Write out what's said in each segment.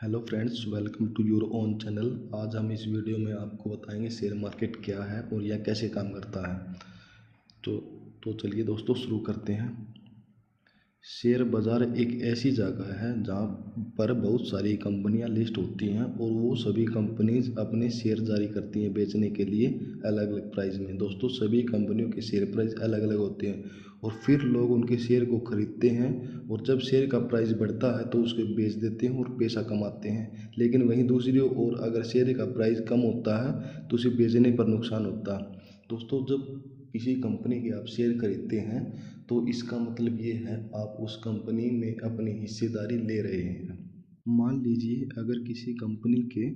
Hello friends, welcome to your own channel. आज हम इस वीडियो में आपको बताएंगे शेयर मार्केट क्या है और यह कैसे काम करता है। तो तो चलिए दोस्तों शुरू करते हैं। शेयर बाज़ार एक ऐसी जगह है जहां पर बहुत सारी कंपनियां लिस्ट होती हैं और वो सभी कंपनीज अपने शेयर जारी करती हैं बेचने के लिए अलग अलग प्राइस में। दोस्तों, सभी कंपनियों के शेयर प्राइस अलग अलग होते हैं और फिर लोग उनके शेयर को खरीदते हैं और जब शेयर का प्राइस बढ़ता है तो उसको बेच देते हैं और पैसा कमाते हैं। लेकिन वहीं दूसरी ओर अगर शेयर का प्राइस कम होता है तो उसे बेचने पर नुकसान होता है। दोस्तों, जब किसी कंपनी के आप शेयर खरीदते हैं तो इसका मतलब ये है आप उस कंपनी में अपनी हिस्सेदारी ले रहे हैं। मान लीजिए अगर किसी कंपनी के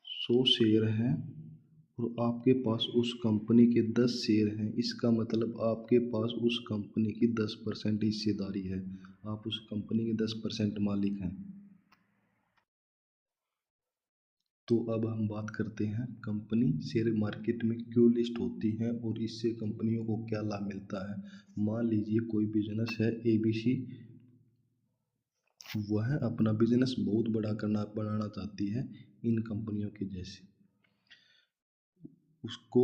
100 शेयर हैं और आपके पास उस कंपनी के 10 शेयर हैं, इसका मतलब आपके पास उस कंपनी की 10% हिस्सेदारी है। आप उस कंपनी के 10% मालिक हैं। तो अब हम बात करते हैं कंपनी शेयर मार्केट में क्यों लिस्ट होती है और इससे कंपनियों को क्या लाभ मिलता है। मान लीजिए कोई बिजनेस है ABC, वह अपना बिजनेस बहुत बड़ा बनाना चाहती है इन कंपनियों के जैसे। उसको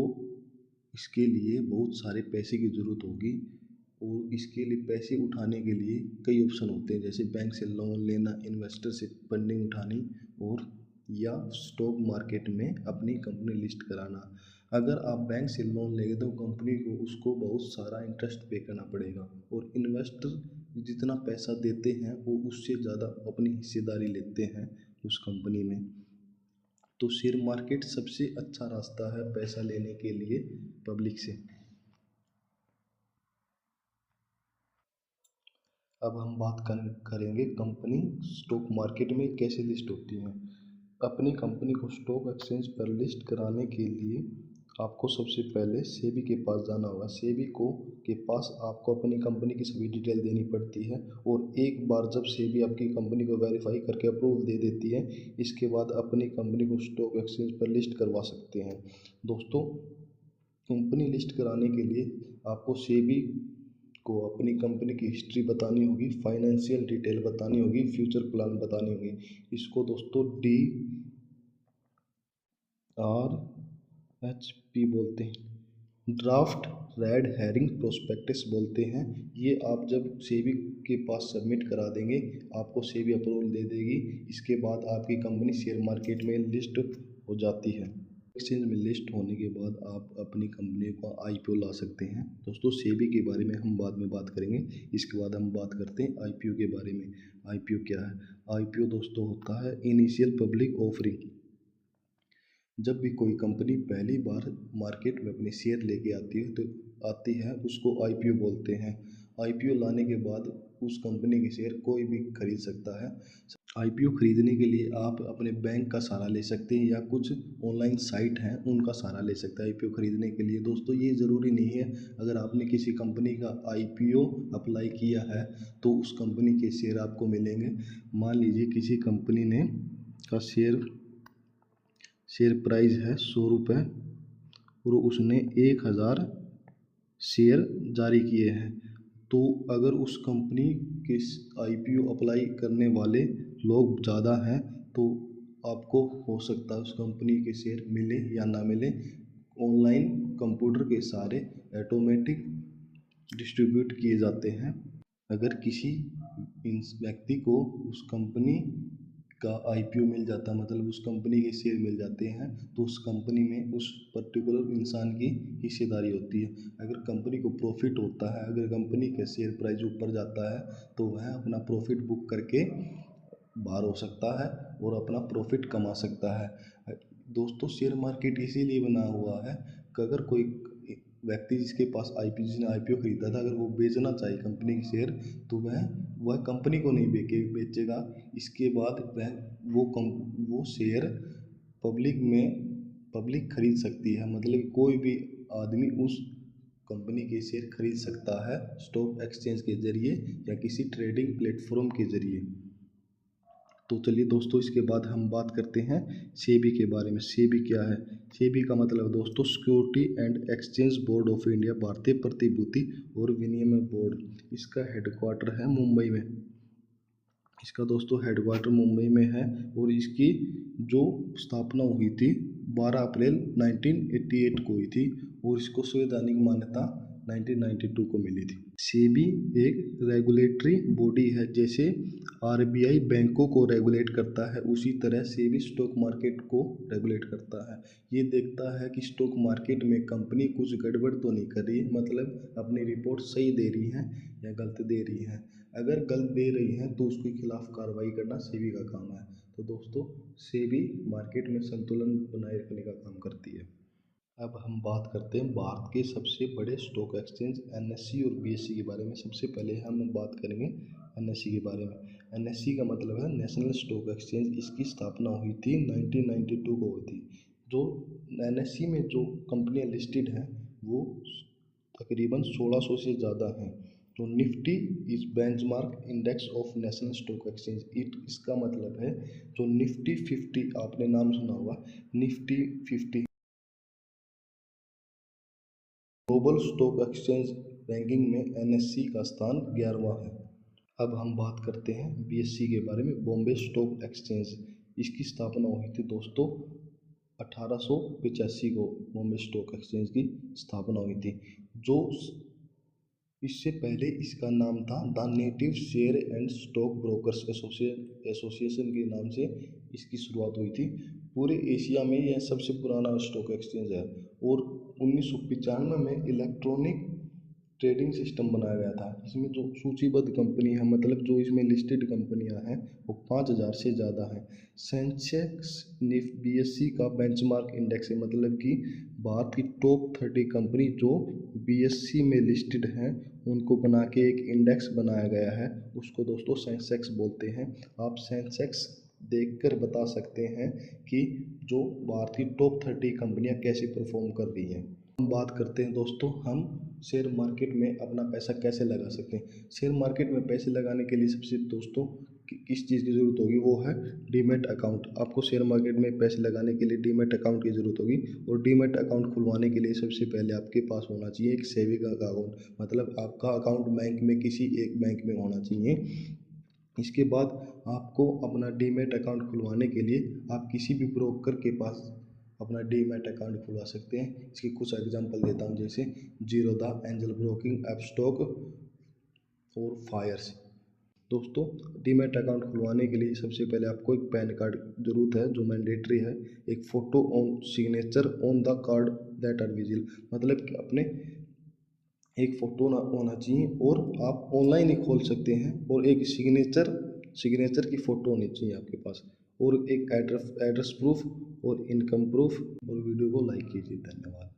इसके लिए बहुत सारे पैसे की ज़रूरत होगी और इसके लिए पैसे उठाने के लिए कई ऑप्शन होते हैं, जैसे बैंक से लोन लेना, इन्वेस्टर से फंडिंग उठानी और या स्टॉक मार्केट में अपनी कंपनी लिस्ट कराना। अगर आप बैंक से लोन लेंगे तो कंपनी को उसको बहुत सारा इंटरेस्ट पे करना पड़ेगा और इन्वेस्टर जितना पैसा देते हैं वो उससे ज़्यादा अपनी हिस्सेदारी लेते हैं उस कंपनी में। तो शेयर मार्केट सबसे अच्छा रास्ता है पैसा लेने के लिए पब्लिक से। अब हम बात करेंगे कंपनी स्टॉक मार्केट में कैसे लिस्ट होती है। अपनी कंपनी को स्टॉक एक्सचेंज पर लिस्ट कराने के लिए आपको सबसे पहले सेबी के पास जाना होगा। सेबी को के पास आपको अपनी कंपनी की सभी डिटेल देनी पड़ती है और एक बार जब सेबी आपकी कंपनी को वेरीफाई करके अप्रूवल दे देती है, इसके बाद अपनी कंपनी को स्टॉक एक्सचेंज पर लिस्ट करवा सकते हैं। दोस्तों, कंपनी लिस्ट कराने के लिए आपको सेबी को अपनी कंपनी की हिस्ट्री बतानी होगी, फाइनेंशियल डिटेल बतानी होगी, फ्यूचर प्लान बतानी होगी। इसको दोस्तों DRHP बोलते हैं, ड्राफ्ट रेड हेरिंग प्रोस्पेक्टस बोलते हैं। ये आप जब सेबी के पास सबमिट करा देंगे आपको सेबी अप्रूवल दे देगी। इसके बाद आपकी कंपनी शेयर मार्केट में लिस्ट हो जाती है। एक्सचेंज में लिस्ट होने के बाद आप अपनी कंपनी को IPO ला सकते हैं। दोस्तों, सेबी के बारे में हम बाद में बात करेंगे। इसके बाद हम बात करते हैं IPO के बारे में। IPO क्या है? IPO दोस्तों होता है इनिशियल पब्लिक ऑफरिंग। जब भी कोई कंपनी पहली बार मार्केट में अपने शेयर लेके आती है उसको IPO बोलते हैं। IPO लाने के बाद उस कंपनी के शेयर कोई भी खरीद सकता है। IPO खरीदने के लिए आप अपने बैंक का सहारा ले सकते हैं या कुछ ऑनलाइन साइट हैं उनका सहारा ले सकते हैं IPO खरीदने के लिए। दोस्तों, ये ज़रूरी नहीं है अगर आपने किसी कंपनी का IPO अप्लाई किया है तो उस कंपनी के शेयर आपको मिलेंगे। मान लीजिए किसी कंपनी ने का शेयर प्राइस है 100 रुपये और उसने 1000 शेयर जारी किए हैं। तो अगर उस कंपनी के IPO अप्लाई करने वाले लोग ज़्यादा हैं तो आपको हो सकता है उस कंपनी के शेयर मिले या ना मिले। ऑनलाइन कंप्यूटर के सहारे ऑटोमेटिक डिस्ट्रीब्यूट किए जाते हैं। अगर किसी व्यक्ति को उस कंपनी का IPO मिल जाता है, मतलब उस कंपनी के शेयर मिल जाते हैं, तो उस कंपनी में उस पर्टिकुलर इंसान की हिस्सेदारी होती है। अगर कंपनी को प्रॉफिट होता है, अगर कंपनी का शेयर प्राइस ऊपर जाता है तो वह अपना प्रॉफिट बुक करके बाहर हो सकता है और अपना प्रॉफिट कमा सकता है। दोस्तों, शेयर मार्केट इसीलिए बना हुआ है कि अगर कोई व्यक्ति जिसने IPO खरीदा था, अगर वो बेचना चाहे कंपनी के शेयर तो वह कंपनी को नहीं बेचेगा। इसके बाद वो शेयर पब्लिक खरीद सकती है, मतलब कोई भी आदमी उस कंपनी के शेयर खरीद सकता है स्टॉक एक्सचेंज के जरिए या किसी ट्रेडिंग प्लेटफॉर्म के जरिए। तो चलिए दोस्तों, इसके बाद हम बात करते हैं सेबी के बारे में। सेबी क्या है? सेबी का मतलब दोस्तों security and exchange board of India, भारतीय प्रतिभूति और विनिमय बोर्ड। इसका हेडक्वार्टर है मुंबई में। इसका दोस्तों हेडक्वार्टर मुंबई में है और इसकी जो स्थापना हुई थी 12 अप्रैल 1988 को हुई थी और इसको संवैधानिक मान्यता 1992 को मिली थी। सेबी एक रेगुलेटरी बॉडी है, जैसे आरबीआई बैंकों को रेगुलेट करता है उसी तरह सेबी स्टॉक मार्केट को रेगुलेट करता है। ये देखता है कि स्टॉक मार्केट में कंपनी कुछ गड़बड़ तो नहीं कर रही है, मतलब अपनी रिपोर्ट सही दे रही है या गलत दे रही है। अगर गलत दे रही है तो उसके खिलाफ कार्रवाई करना सेबी का काम है। तो दोस्तों सेबी मार्केट में संतुलन बनाए रखने का काम करती है। अब हम बात करते हैं भारत के सबसे बड़े स्टॉक एक्सचेंज एनएससी और बीएससी के बारे में। सबसे पहले हम बात करेंगे एनएससी के बारे में। एनएससी का मतलब है नेशनल स्टॉक एक्सचेंज। इसकी स्थापना हुई थी 1992 को हुई थी। जो एनएससी में जो कंपनियां लिस्टेड हैं वो तकरीबन 1600 से ज़्यादा हैं। तो Nifty is benchmark index of national stock exchange. इसका मतलब है जो निफ्टी 50, आपने नाम सुना होगा Nifty 50, global stock exchange ranking में एनएससी का स्थान 11वां है। अब हम बात करते हैं बीएससी के बारे में, बॉम्बे स्टॉक एक्सचेंज। इसकी स्थापना हुई थी दोस्तों 1885 को बॉम्बे स्टॉक एक्सचेंज की स्थापना हुई थी। जो इससे पहले इसका नाम था the native share and stock brokers association के नाम से इसकी शुरुआत हुई थी। पूरे एशिया में यह सबसे पुराना स्टॉक एक्सचेंज है और 1995 में इलेक्ट्रॉनिक ट्रेडिंग सिस्टम बनाया गया था। इसमें जो सूचीबद्ध कंपनी है, मतलब जो इसमें लिस्टेड कंपनियां हैं वो 5000 से ज़्यादा हैं। सेंसेक्स निफ्टी बीएससी का बेंचमार्क इंडेक्स है, मतलब कि भारत की टॉप 30 कंपनी जो बीएससी में लिस्टेड हैं उनको बना के एक इंडेक्स बनाया गया है, उसको दोस्तों सेंसेक्स बोलते हैं। आप सेंसेक्स देखकर बता सकते हैं कि जो भारत की टॉप 30 कंपनियां कैसे परफॉर्म कर रही हैं। हम बात करते हैं दोस्तों हम शेयर मार्केट में अपना पैसा कैसे लगा सकते हैं। शेयर मार्केट में पैसे लगाने के लिए सबसे दोस्तों किस चीज़ की ज़रूरत होगी, वो है डीमैट अकाउंट। आपको शेयर मार्केट में पैसे लगाने के लिए डीमैट अकाउंट की ज़रूरत होगी और डीमैट अकाउंट खुलवाने के लिए सबसे पहले आपके पास होना चाहिए एक सेविंग अकाउंट, मतलब आपका अकाउंट बैंक में किसी एक बैंक में होना चाहिए। इसके बाद आपको अपना डीमैट अकाउंट खुलवाने के लिए आप किसी भी ब्रोकर के पास अपना डीमैट अकाउंट खुलवा सकते हैं। इसकी कुछ एग्जांपल देता हूँ, जैसे जीरोधा, एंजल ब्रोकिंग, एपस्टॉक और फायर्स। दोस्तों डीमैट अकाउंट खुलवाने के लिए सबसे पहले आपको एक पैन कार्ड जरूरत है जो मैंडेटरी है। एक photo on signature on the card that are visible, मतलब कि अपने एक फ़ोटो होना चाहिए और आप ऑनलाइन ही खोल सकते हैं। और एक सिग्नेचर की फ़ोटो होनी चाहिए आपके पास और एक एड्रेस प्रूफ और इनकम प्रूफ। और वीडियो को लाइक कीजिए। धन्यवाद।